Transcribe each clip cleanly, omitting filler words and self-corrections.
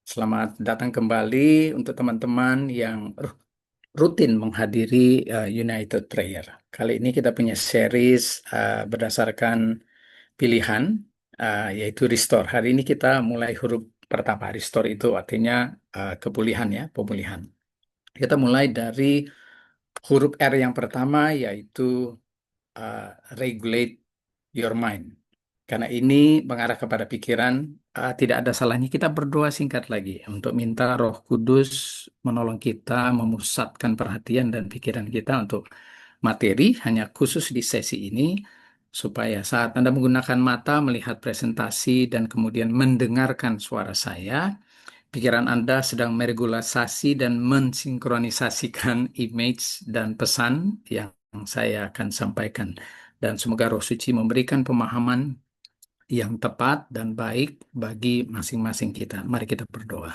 Selamat datang kembali untuk teman-teman yang rutin menghadiri United Prayer. Kali ini kita punya series berdasarkan pilihan, yaitu Restore. Hari ini kita mulai huruf pertama. Restore itu artinya kepulihan ya, pemulihan. Kita mulai dari huruf R yang pertama, yaitu uh, regulate your mind. Karena ini mengarah kepada pikiran, tidak ada salahnya kita berdoa singkat lagi untuk minta Roh Kudus menolong kita memusatkan perhatian dan pikiran kita untuk materi, hanya khusus di sesi ini, supaya saat Anda menggunakan mata melihat presentasi dan kemudian mendengarkan suara saya, pikiran Anda sedang meregulasi dan mensinkronisasikan image dan pesan yang saya akan sampaikan. Dan semoga Roh Suci memberikan pemahaman yang tepat dan baik bagi masing-masing kita. Mari kita berdoa.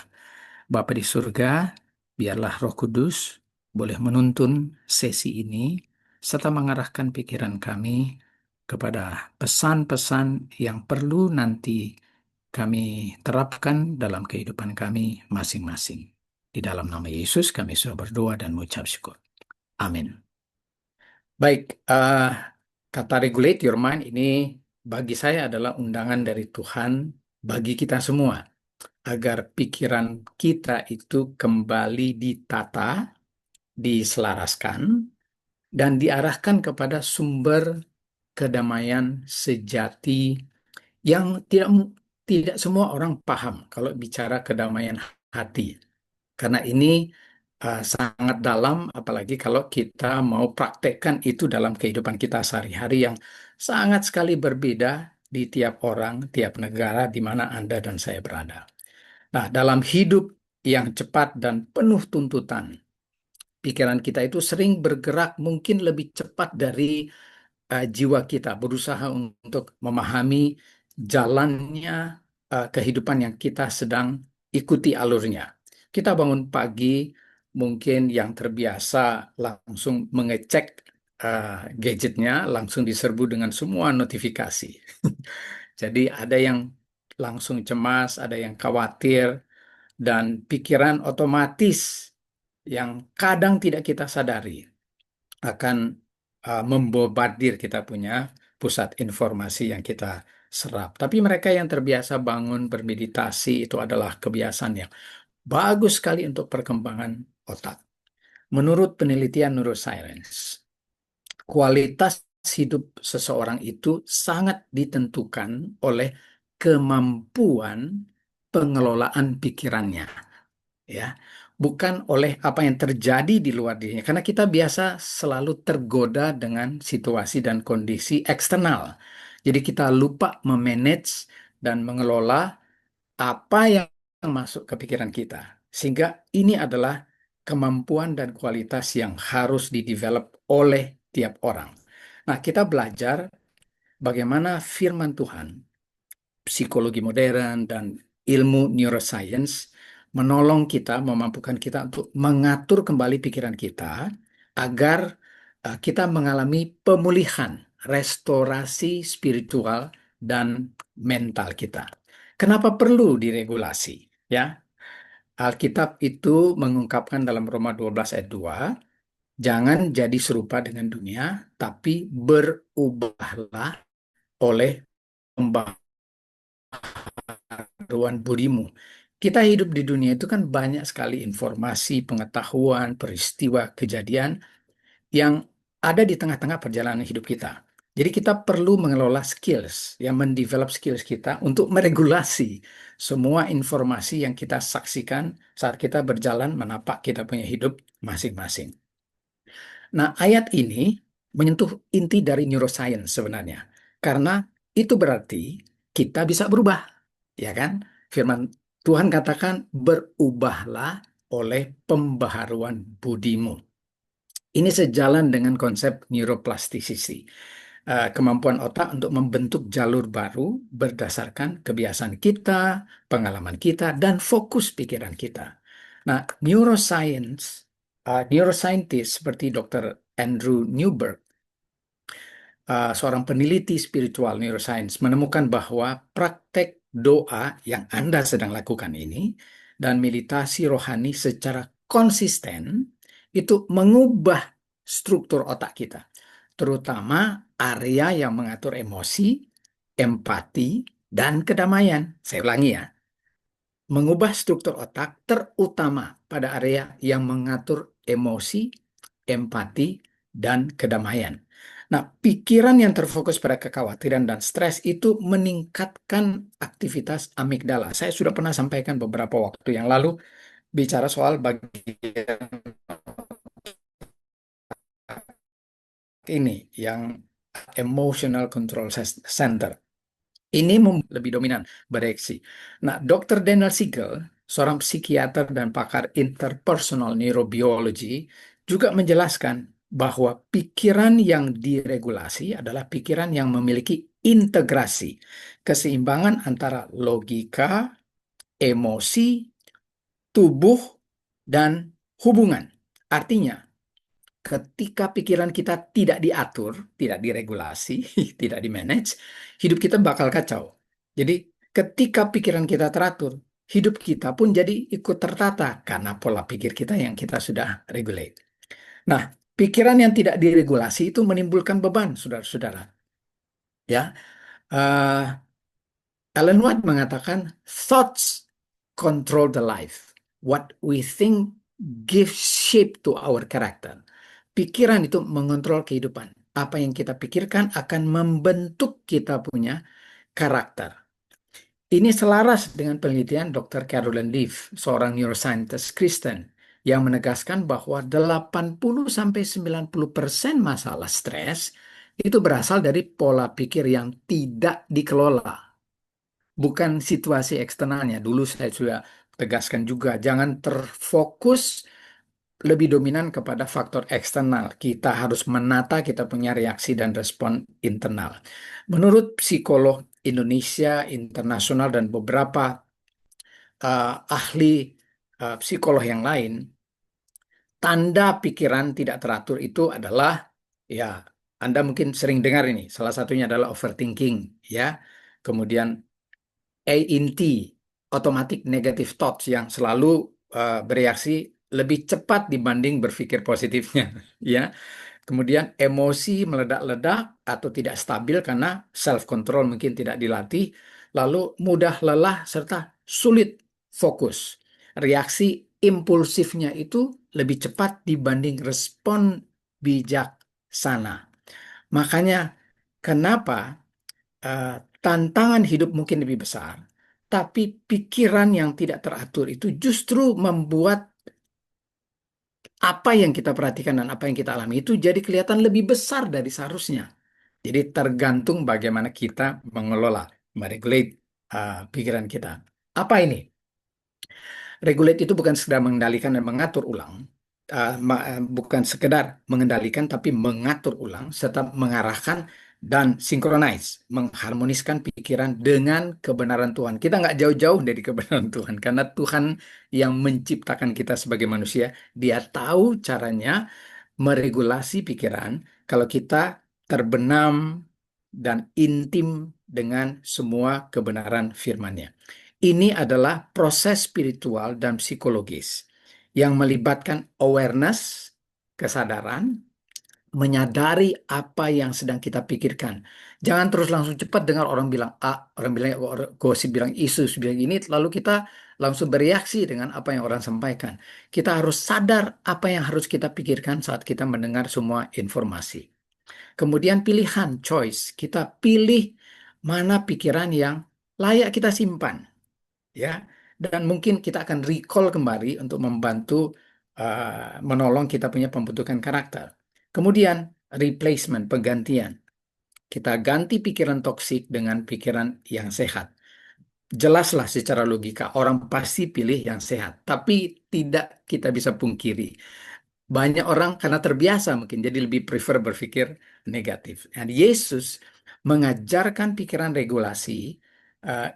Bapa di surga, biarlah Roh Kudus boleh menuntun sesi ini serta mengarahkan pikiran kami kepada pesan-pesan yang perlu nanti kami terapkan dalam kehidupan kami masing-masing. Di dalam nama Yesus kami sudah berdoa dan mengucap syukur. Amin. Baik, kata regulate your mind ini bagi saya adalah undangan dari Tuhan bagi kita semua, agar pikiran kita itu kembali ditata, diselaraskan, dan diarahkan kepada sumber kedamaian sejati yang tidak semua orang paham kalau bicara kedamaian hati. Karena ini sangat dalam, apalagi kalau kita mau praktekkan itu dalam kehidupan kita sehari-hari yang sangat sekali berbeda di tiap orang, tiap negara di mana Anda dan saya berada. Nah, dalam hidup yang cepat dan penuh tuntutan, pikiran kita itu sering bergerak mungkin lebih cepat dari jiwa kita, berusaha untuk memahami jalannya kehidupan yang kita sedang ikuti alurnya. Kita bangun pagi, mungkin yang terbiasa langsung mengecek gadgetnya, langsung diserbu dengan semua notifikasi. Jadi ada yang langsung cemas, ada yang khawatir, dan pikiran otomatis yang kadang tidak kita sadari akan membobardir kita punya pusat informasi yang kita serap. Tapi mereka yang terbiasa bangun bermeditasi itu adalah kebiasaan yang bagus sekali untuk perkembangan otak. Menurut penelitian neuroscience, kualitas hidup seseorang itu sangat ditentukan oleh kemampuan pengelolaan pikirannya, ya, bukan oleh apa yang terjadi di luar dirinya, karena kita biasa selalu tergoda dengan situasi dan kondisi eksternal, jadi kita lupa memanage dan mengelola apa yang masuk ke pikiran kita, sehingga ini adalah kemampuan dan kualitas yang harus didevelop oleh tiap orang. Nah, kita belajar bagaimana firman Tuhan, psikologi modern, dan ilmu neuroscience menolong kita, memampukan kita untuk mengatur kembali pikiran kita agar kita mengalami pemulihan, restorasi spiritual dan mental kita. Kenapa perlu diregulasi? Ya, Alkitab itu mengungkapkan dalam Roma 12 ayat 2, jangan jadi serupa dengan dunia, tapi berubahlah oleh pembaharuan budimu. Kita hidup di dunia itu kan banyak sekali informasi, pengetahuan, peristiwa, kejadian yang ada di tengah-tengah perjalanan hidup kita. Jadi kita perlu mengelola skills, yang mendevelop skills kita untuk meregulasi semua informasi yang kita saksikan saat kita berjalan menapak kita punya hidup masing-masing. Nah, ayat ini menyentuh inti dari neuroscience sebenarnya. Karena itu berarti kita bisa berubah, ya kan? Firman Tuhan katakan, berubahlah oleh pembaharuan budimu. Ini sejalan dengan konsep neuroplasticity, kemampuan otak untuk membentuk jalur baru berdasarkan kebiasaan kita, pengalaman kita, dan fokus pikiran kita. Nah, neuroscientist seperti Dr. Andrew Newberg, seorang peneliti spiritual neuroscience, menemukan bahwa praktek doa yang Anda sedang lakukan ini dan meditasi rohani secara konsisten itu mengubah struktur otak kita, terutama area yang mengatur emosi, empati, dan kedamaian. Saya ulangi ya, mengubah struktur otak terutama pada area yang mengatur emosi, empati, dan kedamaian. Nah, pikiran yang terfokus pada kekhawatiran dan stres itu meningkatkan aktivitas amigdala. Saya sudah pernah sampaikan beberapa waktu yang lalu bicara soal bagian ini yang emotional control center. Ini lebih dominan bereaksi. Nah, Dr. Daniel Siegel, seorang psikiater dan pakar interpersonal neurobiology, juga menjelaskan bahwa pikiran yang diregulasi adalah pikiran yang memiliki integrasi, keseimbangan antara logika, emosi, tubuh, dan hubungan. Artinya, ketika pikiran kita tidak diatur, tidak diregulasi, tidak dimanage, hidup kita bakal kacau. Jadi, ketika pikiran kita teratur, hidup kita pun jadi ikut tertata karena pola pikir kita yang kita sudah regulate. Nah, pikiran yang tidak diregulasi itu menimbulkan beban, saudara-saudara. Ya, eh, Ellen White mengatakan, thoughts control the life. What we think gives shape to our character. Pikiran itu mengontrol kehidupan. Apa yang kita pikirkan akan membentuk kita punya karakter. Ini selaras dengan penelitian Dr. Carolyn Leaf, seorang neuroscientist Kristen, yang menegaskan bahwa 80-90% masalah stres itu berasal dari pola pikir yang tidak dikelola, bukan situasi eksternalnya. Dulu saya sudah tegaskan juga, jangan terfokus lebih dominan kepada faktor eksternal. Kita harus menata kita punya reaksi dan respon internal. Menurut psikolog Indonesia, internasional, dan beberapa ahli psikolog yang lain, tanda pikiran tidak teratur itu adalah, ya, Anda mungkin sering dengar ini. Salah satunya adalah overthinking, ya. Kemudian ANT, automatic negative thoughts, yang selalu bereaksi lebih cepat dibanding berpikir positifnya, ya. Kemudian emosi meledak-ledak atau tidak stabil karena self control mungkin tidak dilatih, lalu mudah lelah serta sulit fokus. Reaksi impulsifnya itu lebih cepat dibanding respon bijaksana. Makanya kenapa tantangan hidup mungkin lebih besar, tapi pikiran yang tidak teratur itu justru membuat apa yang kita perhatikan dan apa yang kita alami itu jadi kelihatan lebih besar dari seharusnya. Jadi tergantung bagaimana kita mengelola, meregulate pikiran kita. Apa ini? Regulate itu bukan sekedar mengendalikan dan mengatur ulang, bukan sekedar mengendalikan tapi mengatur ulang serta mengarahkan dan synchronize, mengharmoniskan pikiran dengan kebenaran Tuhan. Kita nggak jauh-jauh dari kebenaran Tuhan karena Tuhan yang menciptakan kita sebagai manusia, Dia tahu caranya meregulasi pikiran kalau kita terbenam dan intim dengan semua kebenaran firman-Nya. Ini adalah proses spiritual dan psikologis yang melibatkan awareness, kesadaran, menyadari apa yang sedang kita pikirkan. Jangan terus langsung cepat dengar orang bilang A, orang bilang gosip bilang isu, bilang ini, lalu kita langsung bereaksi dengan apa yang orang sampaikan. Kita harus sadar apa yang harus kita pikirkan saat kita mendengar semua informasi. Kemudian pilihan, choice. Kita pilih mana pikiran yang layak kita simpan, ya. Dan mungkin kita akan recall kembali untuk membantu menolong kita punya pembentukan karakter. Kemudian replacement, penggantian. Kita ganti pikiran toksik dengan pikiran yang sehat. Jelaslah secara logika orang pasti pilih yang sehat, tapi tidak kita bisa pungkiri. Banyak orang karena terbiasa mungkin jadi lebih prefer berpikir negatif. Dan Yesus mengajarkan pikiran regulasi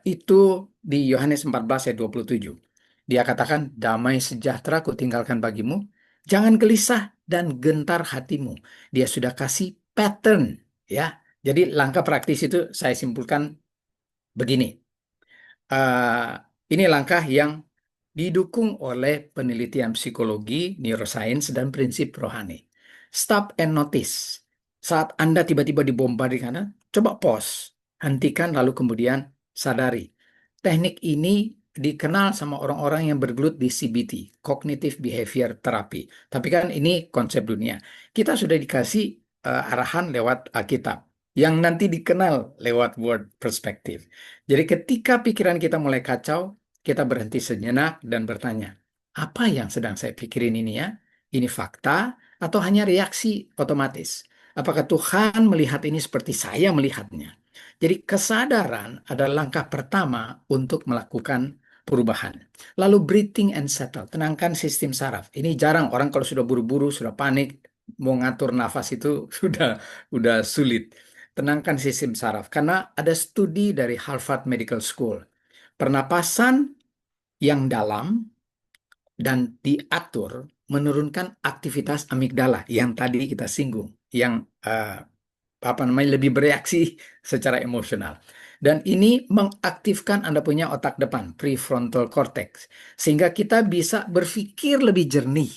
itu di Yohanes 14 ayat 27. Dia katakan, damai sejahtera kutinggalkan bagimu, jangan gelisah dan gentar hatimu. Dia sudah kasih pattern, ya. Jadi langkah praktis itu saya simpulkan begini. Eh, ini langkah yang didukung oleh penelitian psikologi, neuroscience, dan prinsip rohani. Stop and notice. Saat Anda tiba-tiba dibombardir karena, coba pause, hentikan, lalu kemudian sadari. Teknik ini dikenal sama orang-orang yang bergelut di CBT, Cognitive Behavior Therapy. Tapi kan ini konsep dunia. Kita sudah dikasih arahan lewat Alkitab, yang nanti dikenal lewat word perspective. Jadi ketika pikiran kita mulai kacau, kita berhenti sejenak dan bertanya, apa yang sedang saya pikirin ini ya? Ini fakta atau hanya reaksi otomatis? Apakah Tuhan melihat ini seperti saya melihatnya? Jadi kesadaran adalah langkah pertama untuk melakukan perubahan. Lalu breathing and settle, tenangkan sistem saraf. Ini jarang orang kalau sudah buru-buru, sudah panik, mau ngatur nafas itu udah sulit. Tenangkan sistem saraf karena ada studi dari Harvard Medical School. Pernapasan yang dalam dan diatur menurunkan aktivitas amigdala yang tadi kita singgung, yang apa namanya lebih bereaksi secara emosional. Dan ini mengaktifkan Anda punya otak depan, prefrontal cortex, sehingga kita bisa berpikir lebih jernih.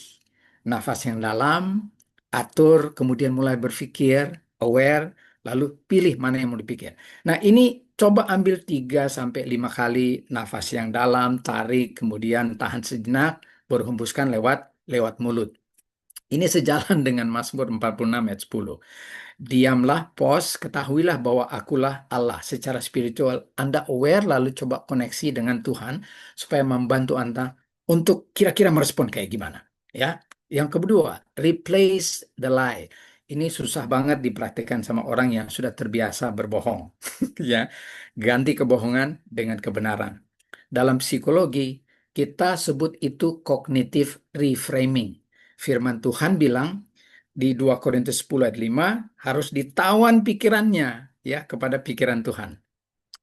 Nafas yang dalam, atur, kemudian mulai berpikir, aware, lalu pilih mana yang mau dipikir. Nah, ini coba ambil 3 sampai 5 kali nafas yang dalam, tarik, kemudian tahan sejenak, baru hembuskan lewat lewat mulut. Ini sejalan dengan Mazmur 46 ayat 10. Diamlah, pause, ketahuilah bahwa akulah Allah. Secara spiritual, Anda aware lalu coba koneksi dengan Tuhan supaya membantu Anda untuk kira-kira merespon kayak gimana. Ya. Yang kedua, replace the lie. Ini susah banget dipraktikkan sama orang yang sudah terbiasa berbohong. Ya, ganti kebohongan dengan kebenaran. Dalam psikologi, kita sebut itu cognitive reframing. Firman Tuhan bilang, di 2 Korintus 10 ayat 5 harus ditawan pikirannya ya kepada pikiran Tuhan.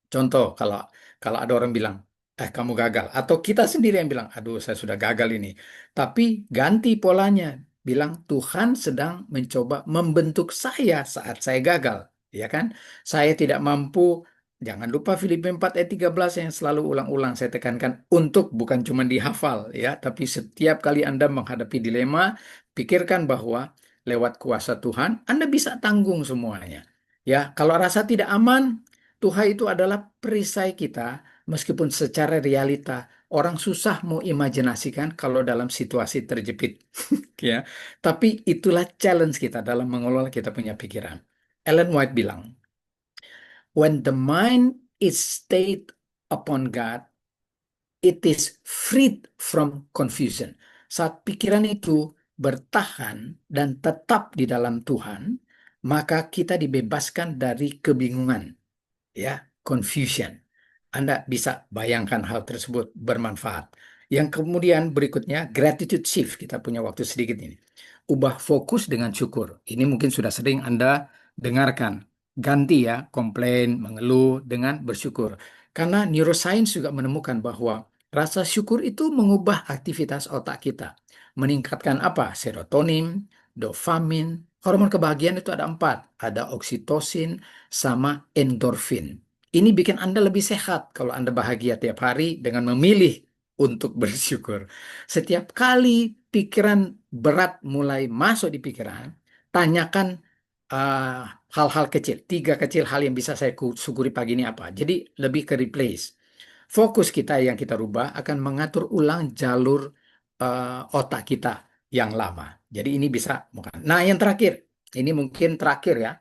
Contoh, kalau kalau ada orang bilang, kamu gagal, atau kita sendiri yang bilang, aduh saya sudah gagal ini. Tapi ganti polanya, bilang Tuhan sedang mencoba membentuk saya saat saya gagal, ya kan? Saya tidak mampu. Jangan lupa Filipi 4 ayat 13 yang selalu ulang-ulang saya tekankan, untuk bukan cuma dihafal ya, tapi setiap kali Anda menghadapi dilema, pikirkan bahwa lewat kuasa Tuhan Anda bisa tanggung semuanya. Ya, kalau rasa tidak aman, Tuhan itu adalah perisai kita, meskipun secara realita orang susah mau imajinasikan kalau dalam situasi terjepit, ya. Tapi itulah challenge kita dalam mengelola kita punya pikiran. Ellen White bilang, when the mind is stayed upon God, it is freed from confusion. Saat pikiran itu bertahan dan tetap di dalam Tuhan, maka kita dibebaskan dari kebingungan, ya, confusion. Anda bisa bayangkan hal tersebut bermanfaat. Yang kemudian berikutnya, gratitude shift. Kita punya waktu sedikit ini. Ubah fokus dengan syukur. Ini mungkin sudah sering Anda dengarkan. Ganti ya, komplain, mengeluh dengan bersyukur. Karena neuroscience juga menemukan bahwa rasa syukur itu mengubah aktivitas otak kita. Meningkatkan apa? Serotonin, dopamin, hormon kebahagiaan itu ada 4. Ada oksitosin sama endorfin. Ini bikin Anda lebih sehat kalau Anda bahagia tiap hari dengan memilih untuk bersyukur. Setiap kali pikiran berat mulai masuk di pikiran, tanyakan hal-hal kecil. 3 kecil hal yang bisa saya syukuri pagi ini apa. Jadi lebih ke replace. Fokus kita yang kita rubah akan mengatur ulang jalur otak kita yang lama. Jadi ini bisa bukan. Nah, yang terakhir, ini mungkin terakhir ya.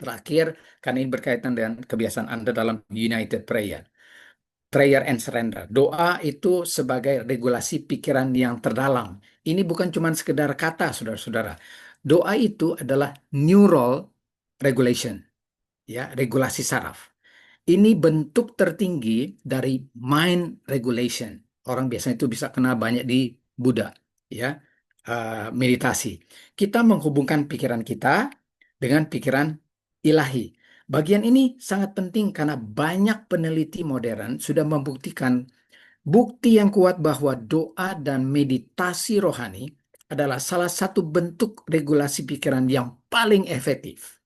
Terakhir, karena ini berkaitan dengan kebiasaan Anda dalam United Prayer. Prayer and surrender. Doa itu sebagai regulasi pikiran yang terdalam. Ini bukan cuma sekedar kata, saudara-saudara. Doa itu adalah neural regulation, ya, regulasi saraf. Ini bentuk tertinggi dari mind regulation. Orang biasanya itu bisa kenal banyak di Buddha, ya, meditasi. Kita menghubungkan pikiran kita dengan pikiran ilahi. Bagian ini sangat penting karena banyak peneliti modern sudah membuktikan bukti yang kuat bahwa doa dan meditasi rohani adalah salah satu bentuk regulasi pikiran yang paling efektif.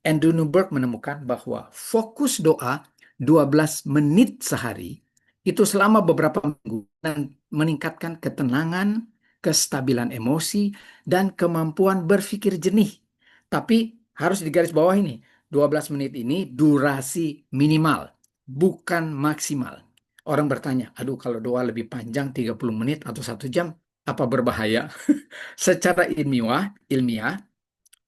Andrew Newberg menemukan bahwa fokus doa 12 menit sehari itu selama beberapa minggu dan meningkatkan ketenangan, kestabilan emosi, dan kemampuan berpikir jernih. Tapi harus digarisbawahi ini, 12 menit ini durasi minimal, bukan maksimal. Orang bertanya, aduh kalau doa lebih panjang 30 menit atau 1 jam, apa berbahaya? Secara ilmiah,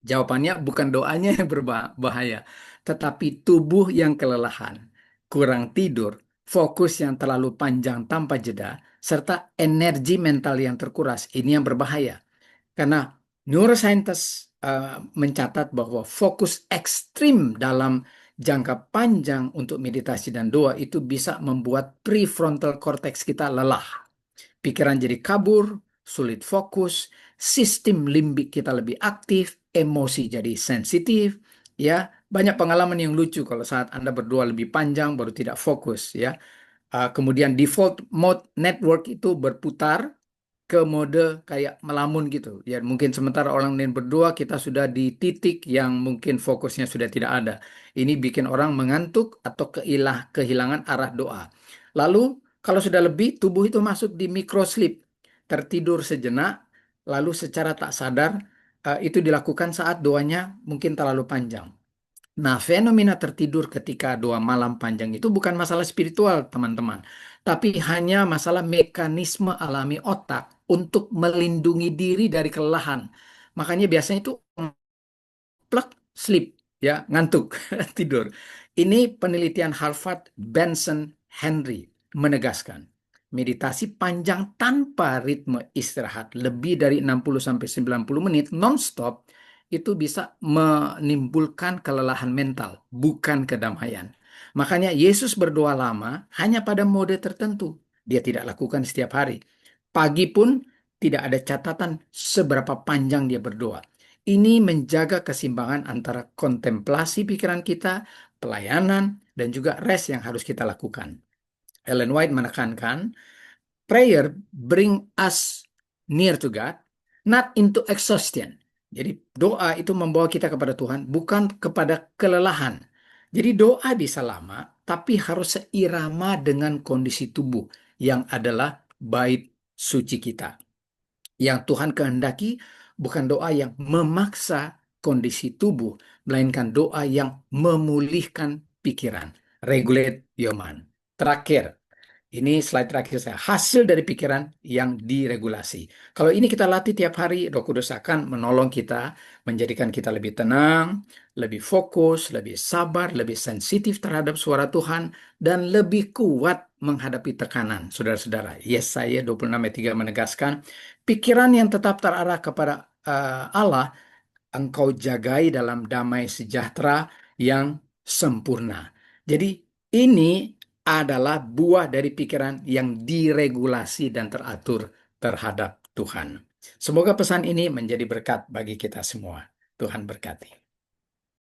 jawabannya bukan doanya yang berbahaya, tetapi tubuh yang kelelahan, kurang tidur, fokus yang terlalu panjang tanpa jeda, serta energi mental yang terkuras. Ini yang berbahaya. Karena neuroscientist mencatat bahwa fokus ekstrim dalam jangka panjang untuk meditasi dan doa itu bisa membuat prefrontal cortex kita lelah. Pikiran jadi kabur, sulit fokus, sistem limbik kita lebih aktif, emosi jadi sensitif, ya. Banyak pengalaman yang lucu kalau saat Anda berdoa lebih panjang baru tidak fokus, ya. Kemudian default mode network itu berputar ke mode kayak melamun gitu. Ya, mungkin sementara orang lain berdoa, kita sudah di titik yang mungkin fokusnya sudah tidak ada. Ini bikin orang mengantuk atau kehilangan arah doa. Lalu, kalau sudah lebih, tubuh itu masuk di micro sleep, tertidur sejenak, lalu secara tak sadar, itu dilakukan saat doanya mungkin terlalu panjang. Nah, fenomena tertidur ketika doa malam panjang itu bukan masalah spiritual, teman-teman, tapi hanya masalah mekanisme alami otak untuk melindungi diri dari kelelahan. Makanya biasanya itu plek, sleep, ya, ngantuk, tidur. Ini penelitian Harvard Benson Henry menegaskan, meditasi panjang tanpa ritme istirahat lebih dari 60 sampai 90 menit nonstop itu bisa menimbulkan kelelahan mental, bukan kedamaian. Makanya Yesus berdoa lama hanya pada mode tertentu. Dia tidak lakukan setiap hari. Pagi pun tidak ada catatan seberapa panjang dia berdoa. Ini menjaga keseimbangan antara kontemplasi pikiran kita, pelayanan, dan juga rest yang harus kita lakukan. Ellen White menekankan, prayer bring us near to God, not into exhaustion. Jadi doa itu membawa kita kepada Tuhan, bukan kepada kelelahan. Jadi doa bisa lama, tapi harus seirama dengan kondisi tubuh yang adalah bait suci kita. Yang Tuhan kehendaki bukan doa yang memaksa kondisi tubuh, melainkan doa yang memulihkan pikiran. Regulate your mind. Terakhir, ini slide terakhir saya. Hasil dari pikiran yang diregulasi. Kalau ini kita latih tiap hari, Roh Kudus akan menolong kita, menjadikan kita lebih tenang, lebih fokus, lebih sabar, lebih sensitif terhadap suara Tuhan, dan lebih kuat menghadapi tekanan. Saudara-saudara, Yesaya 26 ayat 3 menegaskan, pikiran yang tetap terarah kepada Allah, engkau jagai dalam damai sejahtera yang sempurna. Jadi ini adalah buah dari pikiran yang diregulasi dan teratur terhadap Tuhan. Semoga pesan ini menjadi berkat bagi kita semua. Tuhan berkati.